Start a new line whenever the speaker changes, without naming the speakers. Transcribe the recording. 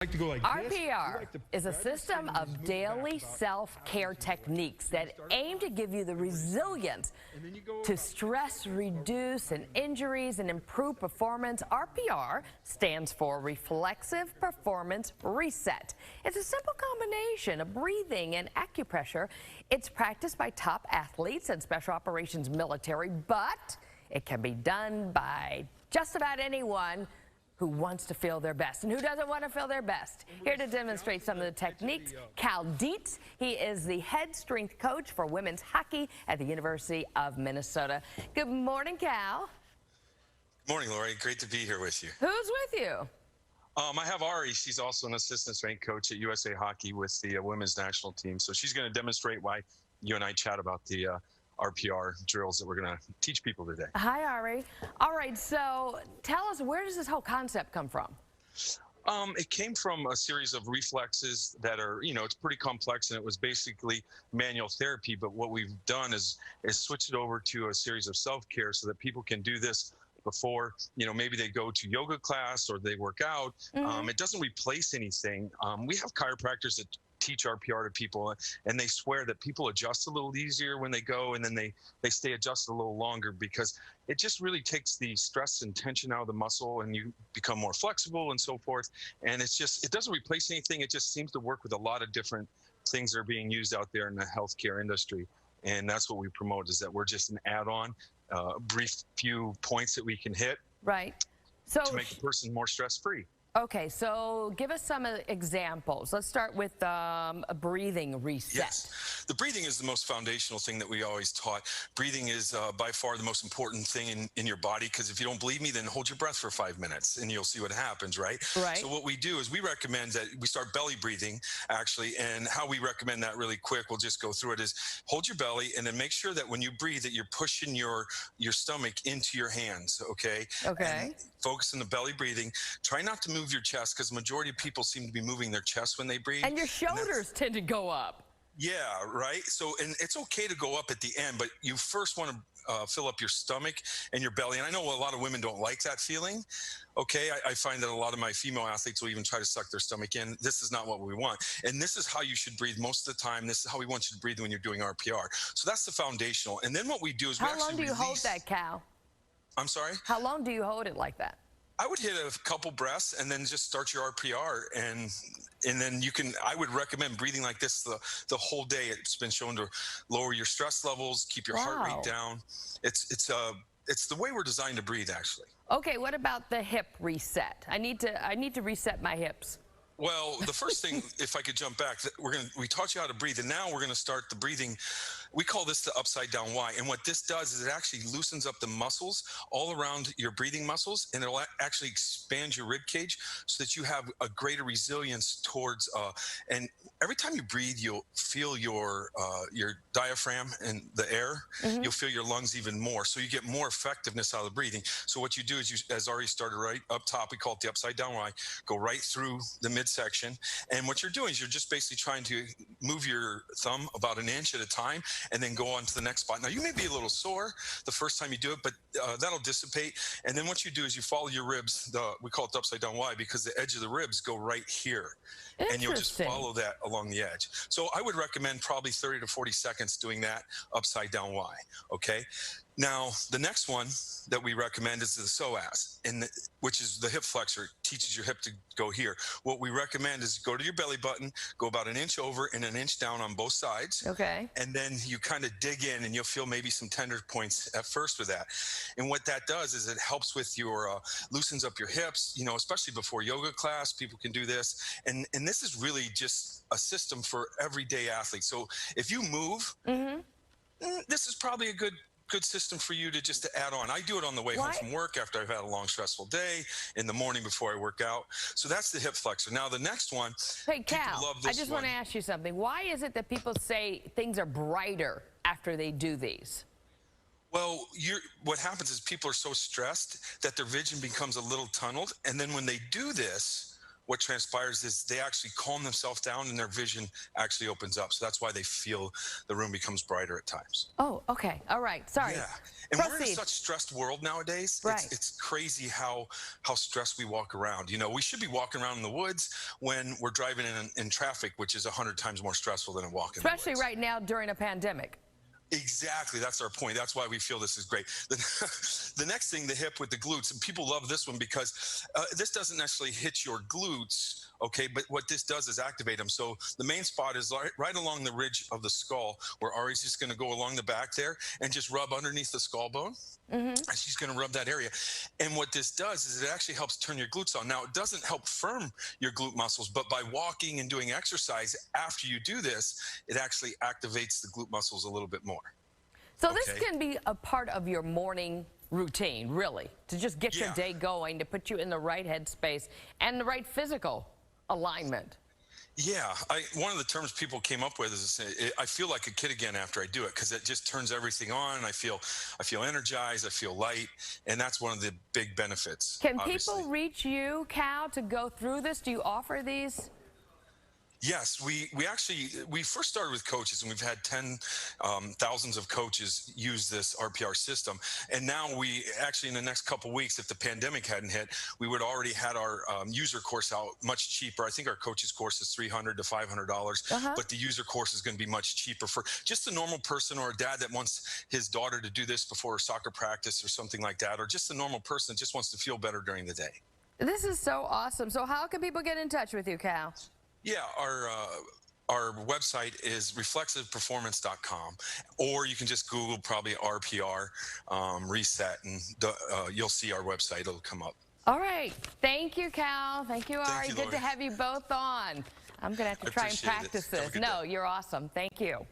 Like to go like
RPR is a system of daily self-care techniques that aim to give you the resilience to stress, reduce injuries, and improve performance. RPR stands for Reflexive Performance Reset. It's a simple combination of breathing and acupressure. It's practiced by top athletes and special operations military, but it can be done by just about anyone who wants to feel their best and who doesn't want to feel their best. Here to demonstrate some of the techniques, Cal Dietz. He is the head strength coach for women's hockey at the University of Minnesota. Good morning, Cal.
Good morning, Lori. Great to be here with you.
Who's with you?
I have Ari. She's also an assistant strength coach at USA Hockey with the women's national team. So she's going to demonstrate why you and I chat about the RPR drills that we're going to teach people today.
Hi, Ari. All right, so tell us, where does this whole concept come from?
It came from a series of reflexes that are, it's pretty complex, and it was basically manual therapy. But what we've done is switch it over to a series of self-care so that people can do this before, maybe they go to yoga class or they work out. It doesn't replace anything. We have chiropractors that teach RPR to people, and they swear that people adjust a little easier when they go, and then they stay adjusted a little longer, because it just really takes the stress and tension out of the muscle, and you become more flexible and so forth. And it doesn't replace anything. It just seems to work with a lot of different things that are being used out there in the healthcare industry. And that's what we promote, is that we're just an add-on, brief few points that we can hit,
right, so
to make the person more stress-free.
Okay, so give us some examples. Let's start with a breathing reset.
Yes, the breathing is the most foundational thing that we always taught. Breathing is by far the most important thing in your body, because if you don't believe me, then hold your breath for 5 minutes and you'll see what happens, right?
Right.
So what we do is we recommend that we start belly breathing, actually, and how we recommend that really quick, we'll just go through it, is hold your belly and then make sure that when you breathe that you're pushing your stomach into your hands, okay?
Okay.
And focus on the belly breathing. Try not to move your chest, because the majority of people seem to be moving their chest when they breathe.
And your shoulders tend to go up.
Yeah, right. So, and it's okay to go up at the end, but you first want to fill up your stomach and your belly. And I know a lot of women don't like that feeling. Okay, I find that a lot of my female athletes will even try to suck their stomach in. This is not what we want. And this is how you should breathe most of the time. This is how we want you to breathe when you're doing RPR. So that's the foundational. And then what we do is
How long do you hold that, Cal?
I'm sorry?
How long do you hold it like that?
I would hit a couple breaths and then just start your RPR, and then I would recommend breathing like this the whole day. It's been shown to lower your stress levels, keep your heart rate down. It's the way we're designed to breathe, actually.
Okay, what about the hip reset? I need to reset my hips.
Well, the first thing, if I could jump back, we taught you how to breathe, and now we're going to start the breathing. We call this the upside down Y. And what this does is it actually loosens up the muscles all around your breathing muscles, and it'll actually expand your rib cage so that you have a greater resilience towards, and every time you breathe, you'll feel your diaphragm and the air. You'll feel your lungs even more. So you get more effectiveness out of the breathing. So what you do is, as already started right up top, we call it the upside down Y, go right through the midsection. And what you're doing is you're just basically trying to move your thumb about an inch at a time, and then go on to the next spot. Now, you may be a little sore the first time you do it, but that'll dissipate. And then what you do is you follow your ribs. We call it the upside down Y, because the edge of the ribs go right here. And you'll just follow that along the edge. So I would recommend probably 30 to 40 seconds doing that upside down Y, okay? Now, the next one that we recommend is the psoas, which is the hip flexor. It teaches your hip to go here. What we recommend is go to your belly button, go about an inch over and an inch down on both sides.
Okay.
And then you kind of dig in, and you'll feel maybe some tender points at first with that. And what that does is it helps with your, loosens up your hips, especially before yoga class, people can do this. And this is really just a system for everyday athletes. So if you move, this is probably a good system for you to add on. I do it on the way home from work after I've had a long, stressful day, in the morning before I work out. So that's the hip flexor. Now, the next one,
hey, Cal, I just want to ask you something. Why is it that people say things are brighter after they do these?
Well, what happens is people are so stressed that their vision becomes a little tunneled. And then when they do this, what transpires is they actually calm themselves down and their vision actually opens up. So that's why they feel the room becomes brighter at times.
Oh, okay. All right. Sorry.
Yeah. And we're in such stressed world nowadays.
Right.
It's crazy how stressed we walk around. You know, we should be walking around in the woods when we're driving in traffic, which is 100 times more stressful than a walk in the woods.
Especially right now during a pandemic.
Exactly. That's our point. That's why we feel this is great. The next thing, the hip with the glutes, and people love this one because this doesn't necessarily hit your glutes, okay, but what this does is activate them. So the main spot is right along the ridge of the skull, where Ari's just going to go along the back there and just rub underneath the skull bone. And she's going to rub that area. And what this does is it actually helps turn your glutes on. Now, it doesn't help firm your glute muscles, but by walking and doing exercise after you do this, it actually activates the glute muscles a little bit more.
So this can be a part of your morning routine, really, to just get your day going, to put you in the right headspace and the right physical alignment.
Yeah, one of the terms people came up with is I feel like a kid again after I do it, because it just turns everything on. I feel energized, I feel light, and that's one of the big benefits.
Can people reach you, Cal, to go through this? Do you offer these?
Yes, we first started with coaches, and we've had thousands of coaches use this RPR system. And now we actually, in the next couple of weeks, if the pandemic hadn't hit, we would already had our user course out much cheaper. I think our coaches course is $300 to $500, but the user course is going to be much cheaper for just a normal person or a dad that wants his daughter to do this before soccer practice or something like that, or just a normal person that just wants to feel better during the day.
This is so awesome. So how can people get in touch with you, Cal?
Yeah, our website is reflexiveperformance.com, or you can just Google probably RPR reset, and you'll see our website. It'll come up.
All right. Thank you, Cal. Thank you, Ari. Good to have you both on. I'm going to have to try and practice this. No, you're awesome. Thank you.